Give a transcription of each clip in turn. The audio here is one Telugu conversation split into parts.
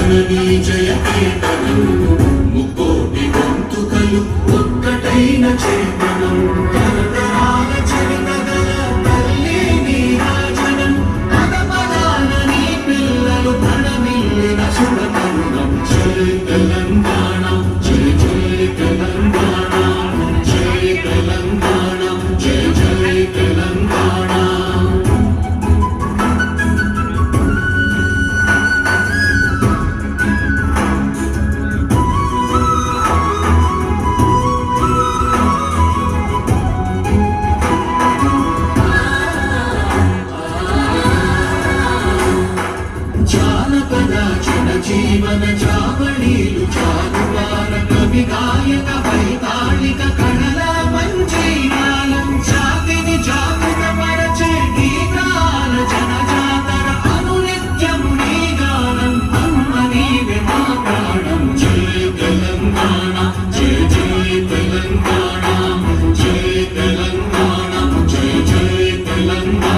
జననీ జయ కేతనం ముక్కోటి గొంతుకలు ఒక్కటైన చేతనం తరతరాల చరితగల తల్లి నీరాజనం పద పదాన నీ పిల్లలు ప్రణమిల్లిన శుభతరుణం జయ తెలంగాణ జయ జయ తెలంగాణ జయ తెలంగాణ జయ జయ తెలంగాణ. జానపద జనజీవన జావళీలు జాదువార కవి గాయక వైతాళిక కళల మంజీరాలం జాతిని జాగృత పరచే గీతాల జనజాతర అనునిత్యము నీ గానం అమ్మ నీవే మా ప్రాణం జయ తెలంగాణ జయ జయ తెలంగాణ జయ తెలంగాణ జయ జయ తెలంగాణ.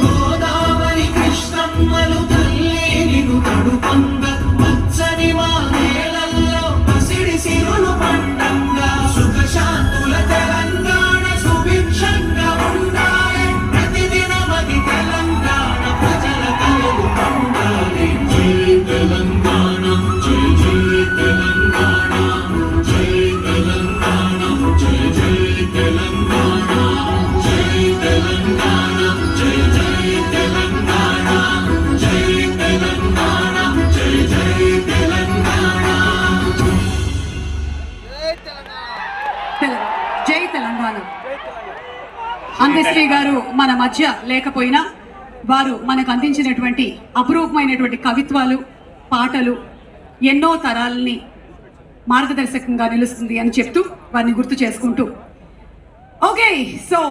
గోదావరి కృష్ణమ్మలు తల్లి నిన్ను తడుపంగ పచ్చని మా నేలల్లో పసిడి సిరులు పండంగా సుఖ శాంతుల తెలంగాణ సుభిక్షంగా ఉండాలి ప్రతిదినమది తెలంగాణ ప్రజల కలలు పండాలి జై తెలంగాణ జై జై తెలంగాణ జై తెలంగాణ జై జై తెలంగాణ జై తెలంగాణ జై జై తెలంగాణ జై తెలంగాణ జై జై తెలంగాణ. జై తెలంగాణ. అందశ్రీ గారు మన మధ్య లేకపోయినా వారు మనకు అందించినటువంటి అపురూపమైనటువంటి కవిత్వాలు పాటలు ఎన్నో తరాలని మార్గదర్శకంగా నిలుస్తుంది అని చెప్తూ వారిని గుర్తు చేసుకుంటూ ఓకే సో